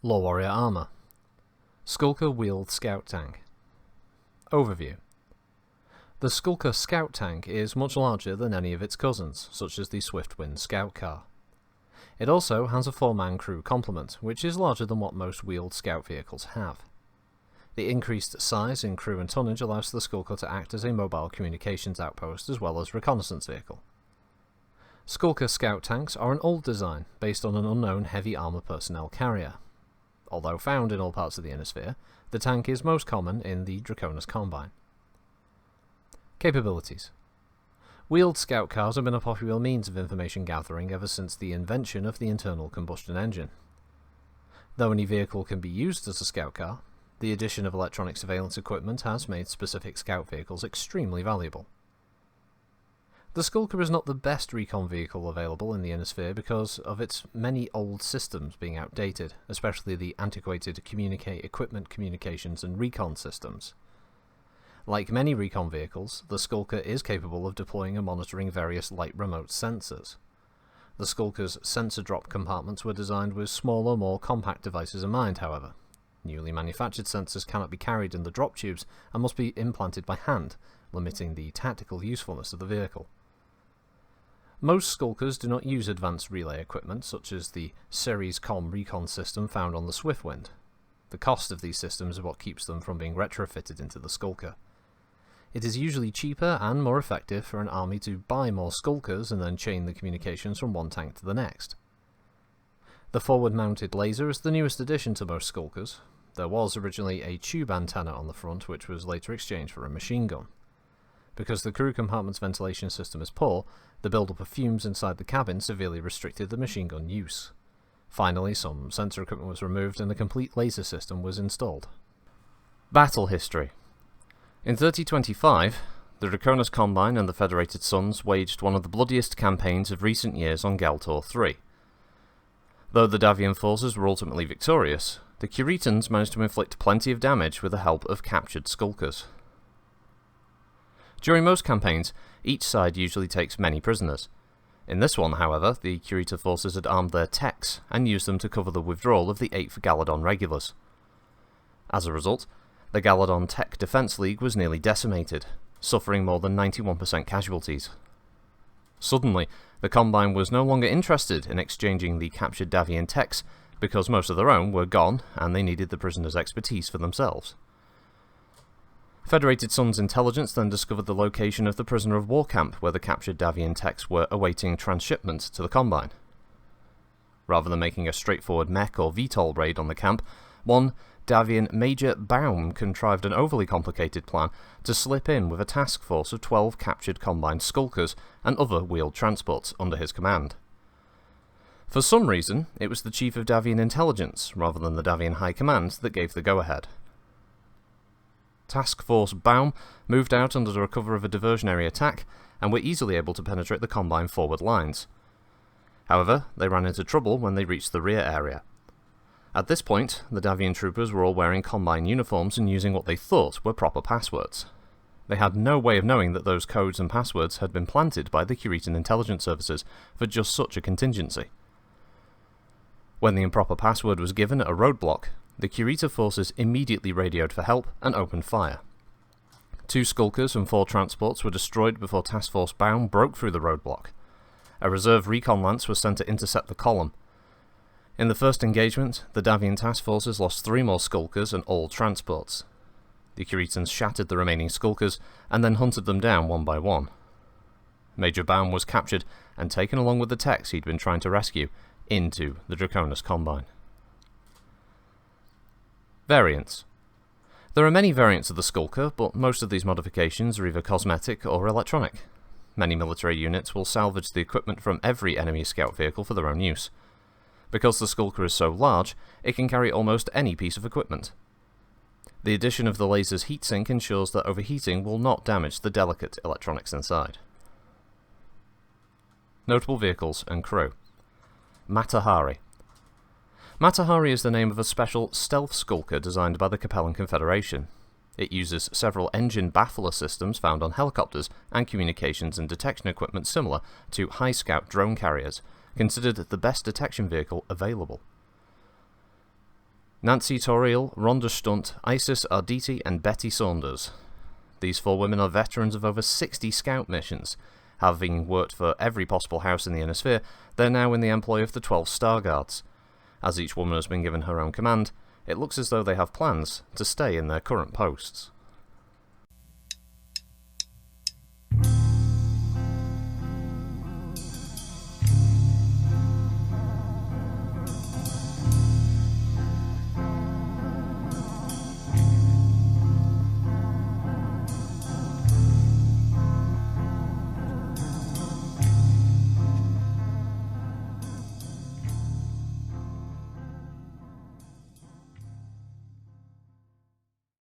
LoreWarrior armor. Skulker wheeled scout tank. Overview. The Skulker scout tank is much larger than any of its cousins, such as the Swiftwind scout car. It also has a 4-man crew complement, which is larger than what most wheeled scout vehicles have. The increased size in crew and tonnage allows the Skulker to act as a mobile communications outpost as well as reconnaissance vehicle. Skulker scout tanks are an old design, based on an unknown heavy armor personnel carrier. Although found in all parts of the Innisphere, the tank is most common in the Draconis Combine. Capabilities. Wheeled scout cars have been a popular means of information gathering ever since the invention of the internal combustion engine. Though any vehicle can be used as a scout car, the addition of electronic surveillance equipment has made specific scout vehicles extremely valuable. The Skulker is not the best recon vehicle available in the Innisphere because of its many old systems being outdated, especially the antiquated equipment communications and recon systems. Like many recon vehicles, the Skulker is capable of deploying and monitoring various light remote sensors. The Skulker's sensor drop compartments were designed with smaller, more compact devices in mind, however. Newly manufactured sensors cannot be carried in the drop tubes and must be implanted by hand, limiting the tactical usefulness of the vehicle. Most Skulkers do not use advanced relay equipment, such as the Series Com recon system found on the Swiftwind. The cost of these systems is what keeps them from being retrofitted into the Skulker. It is usually cheaper and more effective for an army to buy more Skulkers and then chain the communications from one tank to the next. The forward-mounted laser is the newest addition to most Skulkers. There was originally a tube antenna on the front, which was later exchanged for a machine gun. Because the crew compartment's ventilation system is poor, the build-up of fumes inside the cabin severely restricted the machine gun use. Finally, some sensor equipment was removed and a complete laser system was installed. Battle history. In 3025, the Draconis Combine and the Federated Suns waged one of the bloodiest campaigns of recent years on Galtor III. Though the Davian forces were ultimately victorious, the Curetans managed to inflict plenty of damage with the help of captured Skulkers. During most campaigns, each side usually takes many prisoners. In this one, however, the Cureta forces had armed their techs and used them to cover the withdrawal of the 8th Galadon regulars. As a result, the Galadon Tech Defense League was nearly decimated, suffering more than 91% casualties. Suddenly, the Combine was no longer interested in exchanging the captured Davian techs because most of their own were gone and they needed the prisoners' expertise for themselves. Federated Suns intelligence then discovered the location of the prisoner of war camp where the captured Davian techs were awaiting transshipment to the Combine. Rather than making a straightforward mech or VTOL raid on the camp, one Davian Major Baum contrived an overly complicated plan to slip in with a task force of 12 captured Combine Skulkers and other wheeled transports under his command. For some reason, it was the Chief of Davian Intelligence, rather than the Davian High Command, that gave the go-ahead. Task Force Baum moved out under the cover of a diversionary attack and were easily able to penetrate the Combine forward lines. However, they ran into trouble when they reached the rear area. At this point, the Davian troopers were all wearing Combine uniforms and using what they thought were proper passwords. They had no way of knowing that those codes and passwords had been planted by the Curetan intelligence services for just such a contingency. When the improper password was given at a roadblock, the Cureta forces immediately radioed for help and opened fire. 2 Skulkers and 4 transports were destroyed before Task Force Baum broke through the roadblock. A reserve recon lance was sent to intercept the column. In the first engagement, the Davian task forces lost 3 more Skulkers and all transports. The Curetans shattered the remaining Skulkers and then hunted them down one by one. Major Baum was captured and taken along with the techs he'd been trying to rescue into the Draconis Combine. Variants. There are many variants of the Skulker, but most of these modifications are either cosmetic or electronic. Many military units will salvage the equipment from every enemy scout vehicle for their own use. Because the Skulker is so large, it can carry almost any piece of equipment. The addition of the laser's heatsink ensures that overheating will not damage the delicate electronics inside. Notable vehicles and crew. Matahari. Matahari is the name of a special stealth Skulker designed by the Capellan Confederation. It uses several engine baffler systems found on helicopters and communications and detection equipment similar to High Scout drone carriers, considered the best detection vehicle available. Nancy Toriel, Rhonda Stunt, Isis Arditi, and Betty Saunders. These 4 women are veterans of over 60 scout missions. Having worked for every possible house in the Inner Sphere, they're now in the employ of the 12 Star Guards. As each woman has been given her own command, it looks as though they have plans to stay in their current posts.